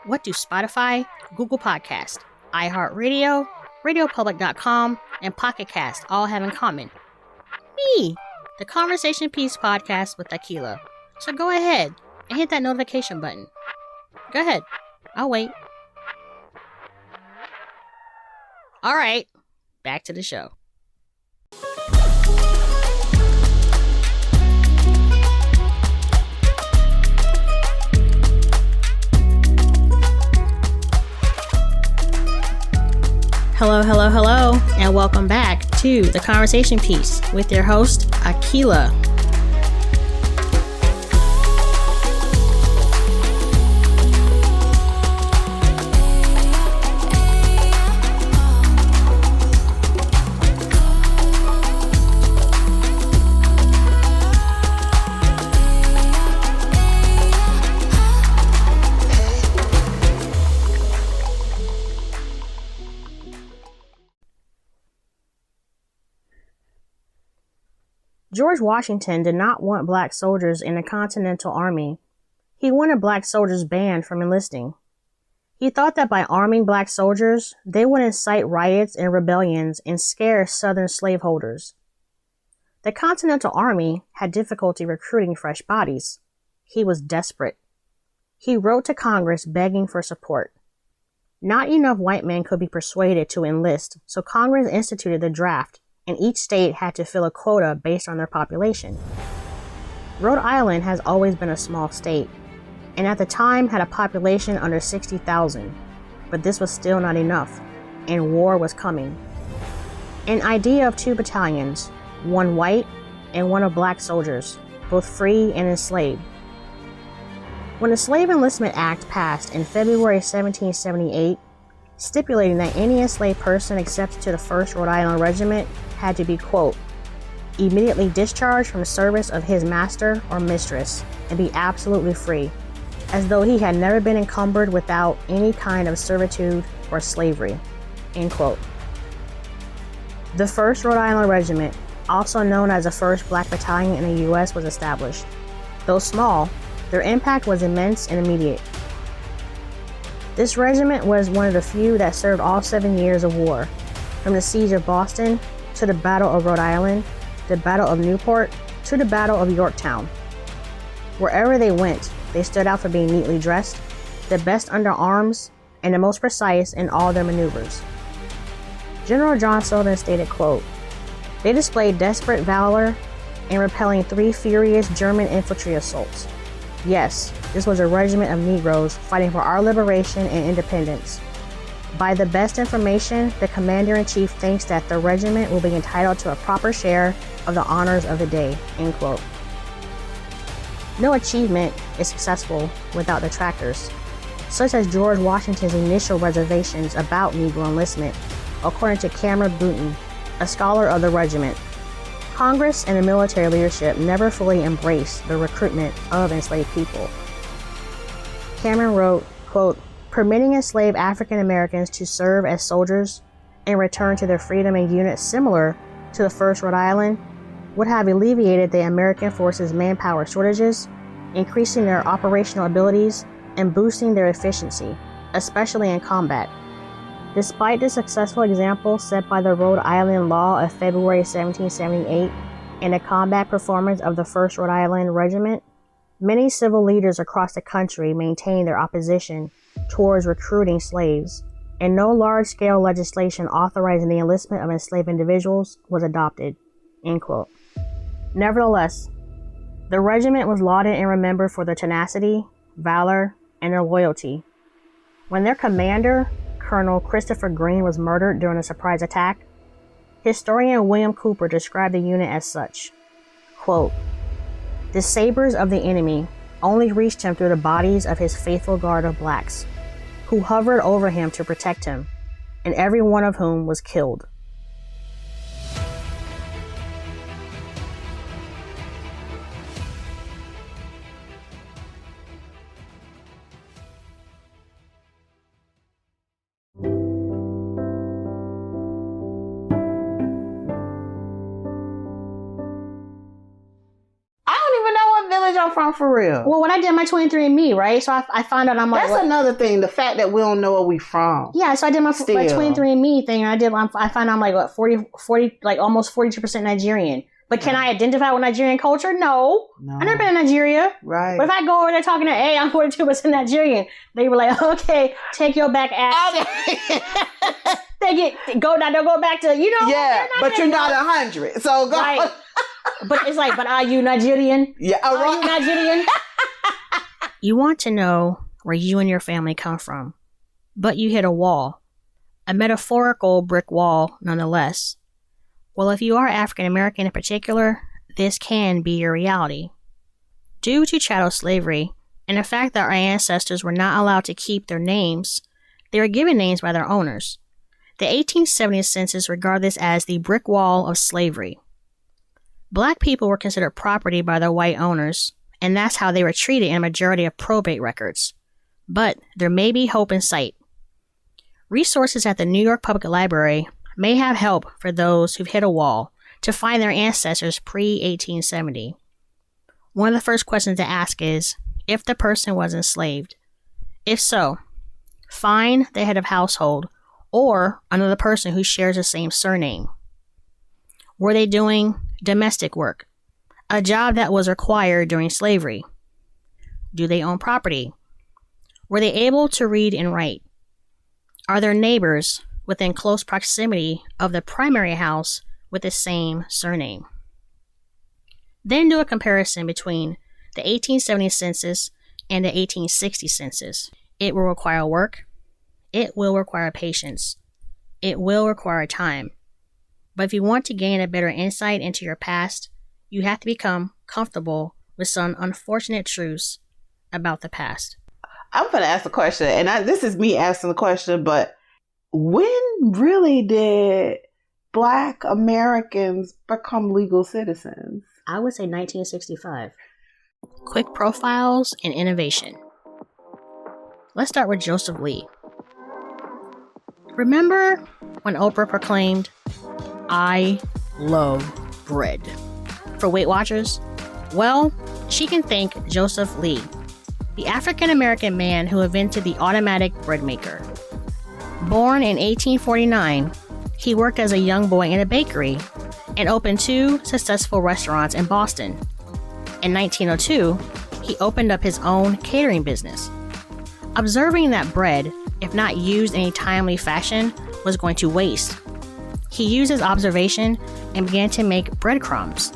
What do Spotify, Google Podcast, iHeartRadio, RadioPublic.com, and Pocket Cast all have in common? Me, the Conversation Piece podcast with Aquila. So go ahead and hit that notification button. Go ahead. I'll wait. All right, back to the show. Hello, and welcome back to The Conversation Piece with your host, Aquila. George Washington did not want black soldiers in the Continental Army. He wanted black soldiers banned from enlisting. He thought that by arming black soldiers, they would incite riots and rebellions and scare Southern slaveholders. The Continental Army had difficulty recruiting fresh bodies. He was desperate. He wrote to Congress begging for support. Not enough white men could be persuaded to enlist, so Congress instituted the draft, and each state had to fill a quota based on their population. Rhode Island has always been a small state, and at the time had a population under 60,000, but this was still not enough, and war was coming. An idea of 2 battalions, one white and one of black soldiers, both free and enslaved. When the Slave Enlistment Act passed in February 1778, stipulating that any enslaved person accepted to the 1st Rhode Island Regiment had to be, quote, immediately discharged from service of his master or mistress and be absolutely free, as though he had never been encumbered without any kind of servitude or slavery, end quote. The 1st Rhode Island Regiment, also known as the 1st Black Battalion in the U.S., was established. Though small, their impact was immense and immediate. This regiment was one of the few that served all 7 years of war, from the Siege of Boston to the Battle of Rhode Island, the Battle of Newport, to the Battle of Yorktown. Wherever they went, they stood out for being neatly dressed, the best under arms, and the most precise in all their maneuvers. General John Sullivan stated, quote, they displayed desperate valor in repelling 3 furious German infantry assaults. Yes, this was a regiment of Negroes fighting for our liberation and independence. By the best information, the Commander-in-Chief thinks that the regiment will be entitled to a proper share of the honors of the day, end quote. No achievement is successful without detractors, such as George Washington's initial reservations about Negro enlistment, according to Cameron Booton, a scholar of the regiment. Congress and the military leadership never fully embraced the recruitment of enslaved people. Cameron wrote, quote, permitting enslaved African Americans to serve as soldiers and return to their freedom in units similar to the 1st Rhode Island would have alleviated the American force's manpower shortages, increasing their operational abilities, and boosting their efficiency, especially in combat. Despite the successful example set by the Rhode Island Law of February 1778 and the combat performance of the 1st Rhode Island Regiment, many civil leaders across the country maintained their opposition towards recruiting slaves, and no large-scale legislation authorizing the enlistment of enslaved individuals was adopted, end quote. Nevertheless, the regiment was lauded and remembered for their tenacity, valor, and their loyalty. When their commander, Colonel Christopher Green, was murdered during a surprise attack, historian William Cooper described the unit as such, quote, the sabers of the enemy only reached him through the bodies of his faithful guard of blacks, who hovered over him to protect him, and every one of whom was killed. y'all from for real? Well, when I did my 23andMe, right? So I found out I'm like... That's another thing, the fact that we don't know where we from. Yeah, so I did my 23andMe thing, and I found out I'm like, what, 40, like almost 42% Nigerian. But can I identify with Nigerian culture? No. I've never been in Nigeria. Right. But if I go over there talking to, hey, I'm 42% Nigerian, they were like, okay, take your back ass. Don't go back to, you know. Yeah, but you're not 100. So go. Right. But it's like, but are you Nigerian? Yeah. Are you Nigerian? You want to know where you and your family come from, but you hit a wall. A metaphorical brick wall, nonetheless. Well, if you are African American in particular, this can be your reality. Due to chattel slavery, and the fact that our ancestors were not allowed to keep their names, they were given names by their owners. The 1870 census regarded this as the brick wall of slavery. Black people were considered property by their white owners, and that's how they were treated in a majority of probate records. But there may be hope in sight. Resources at the New York Public Library may have help for those who've hit a wall to find their ancestors pre-1870. One of the first questions to ask is if the person was enslaved. If so, find the head of household or another person who shares the same surname. Were they doing domestic work, a job that was required during slavery? Do they own property? Were they able to read and write? Are their neighbors within close proximity of the primary house with the same surname? Then do a comparison between the 1870 census and the 1860 census. It will require work. It will require patience. It will require time. But if you want to gain a better insight into your past, you have to become comfortable with some unfortunate truths about the past. I'm going to ask a question, and this is me asking the question, but when really did Black Americans become legal citizens? I would say 1965. Quick profiles and innovation. Let's start with Joseph Lee. Remember when Oprah proclaimed, "I love bread" for Weight Watchers? Well, she can thank Joseph Lee, the African-American man who invented the automatic bread maker. Born in 1849, he worked as a young boy in a bakery and opened 2 successful restaurants in Boston. In 1902, he opened up his own catering business. Observing that bread, if not used in a timely fashion, was going to waste, he used his observation and began to make breadcrumbs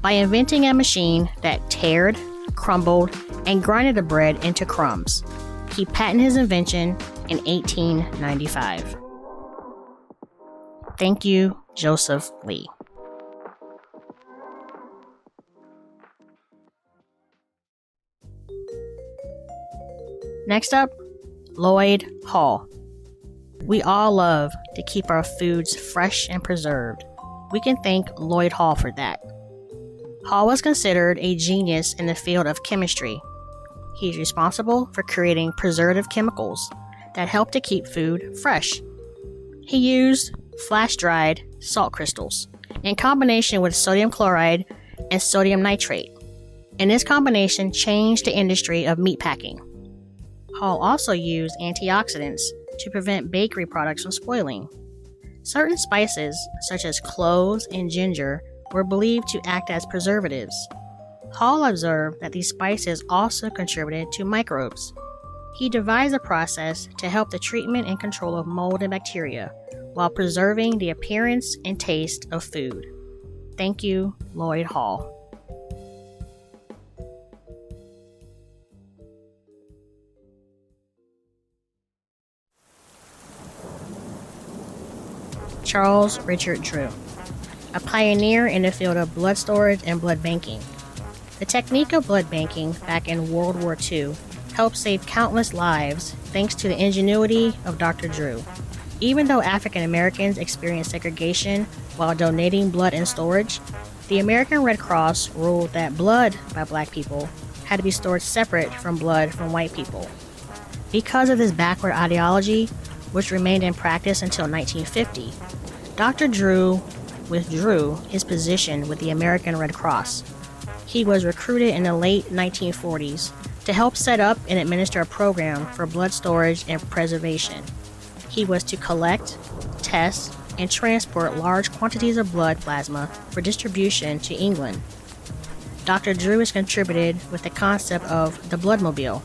by inventing a machine that tared, crumbled, and grinded the bread into crumbs. He patented his invention in 1895. Thank you, Joseph Lee. Next up, Lloyd Hall. We all love to keep our foods fresh and preserved. We can thank Lloyd Hall for that. Hall was considered a genius in the field of chemistry. He's responsible for creating preservative chemicals that help to keep food fresh. He used flash-dried salt crystals in combination with sodium chloride and sodium nitrate, and this combination changed the industry of meatpacking. Hall also used antioxidants to prevent bakery products from spoiling. Certain spices, such as cloves and ginger, were believed to act as preservatives. Hall observed that these spices also contributed to microbes. He devised a process to help the treatment and control of mold and bacteria, while preserving the appearance and taste of food. Thank you, Lloyd Hall. Charles Richard Drew, a pioneer in the field of blood storage and blood banking. The technique of blood banking back in World War II helped save countless lives thanks to the ingenuity of Dr. Drew. Even though African Americans experienced segregation while donating blood in storage, the American Red Cross ruled that blood by Black people had to be stored separate from blood from white people. Because of this backward ideology, which remained in practice until 1950, Dr. Drew withdrew his position with the American Red Cross. He was recruited in the late 1940s to help set up and administer a program for blood storage and preservation. He was to collect, test, and transport large quantities of blood plasma for distribution to England. Dr. Drew has contributed with the concept of the bloodmobile,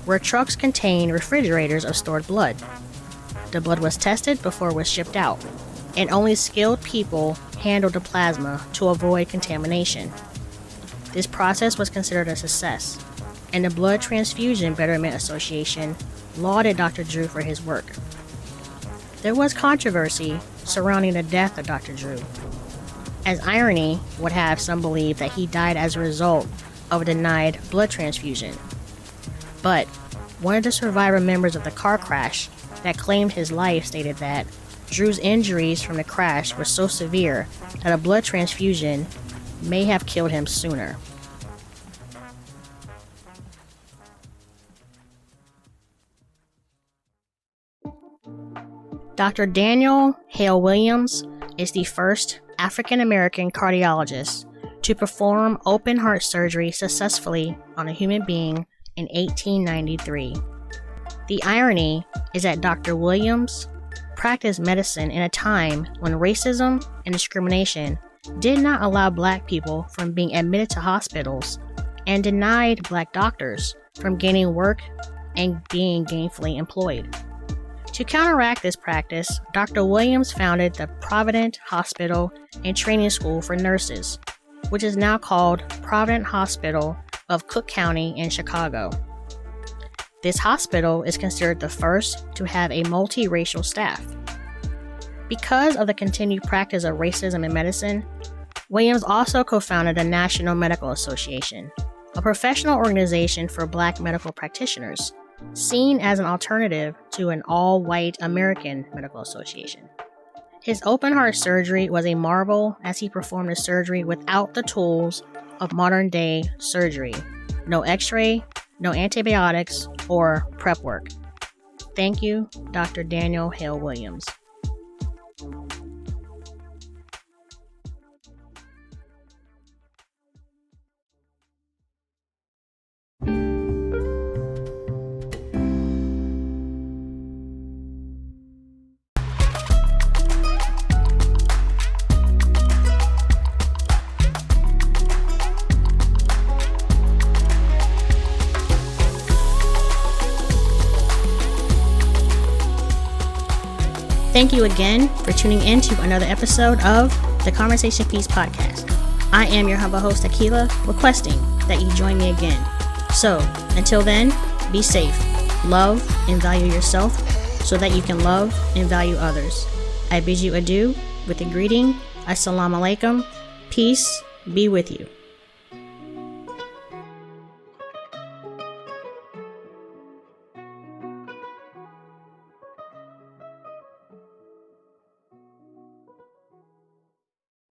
where trucks contain refrigerators of stored blood. The blood was tested before it was shipped out, and only skilled people handled the plasma to avoid contamination. This process was considered a success, and the Blood Transfusion Betterment Association lauded Dr. Drew for his work. There was controversy surrounding the death of Dr. Drew, as irony would have some believe that he died as a result of a denied blood transfusion. But one of the survivor members of the car crash that claimed his life stated that Drew's injuries from the crash were so severe that a blood transfusion may have killed him sooner. Dr. Daniel HALE Williams is the first African-American cardiologist to perform open heart surgery successfully on a human being in 1893. The irony is that Dr. Williams practiced medicine in a time when racism and discrimination did not allow Black people from being admitted to hospitals and denied Black doctors from gaining work and being gainfully employed. To counteract this practice, Dr. Williams founded the Provident Hospital and Training School for Nurses, which is now called Provident Hospital of Cook County in Chicago. This hospital is considered the first to have a multiracial staff. Because of the continued practice of racism in medicine, Williams also co-founded the National Medical Association, a professional organization for Black medical practitioners, seen as an alternative to an all-white American medical association. His open heart surgery was a marvel as he performed the surgery without the tools of modern-day surgery. No x-ray, no antibiotics, or prep work. Thank you, Dr. Daniel HALE Williams. Thank you again for tuning in to another episode of the Conversation Piece Podcast. I am your humble host, Akila, requesting that you join me again. So, until then, be safe, love, and value yourself so that you can love and value others. I bid you adieu with the greeting, Assalamu alaikum, peace be with you.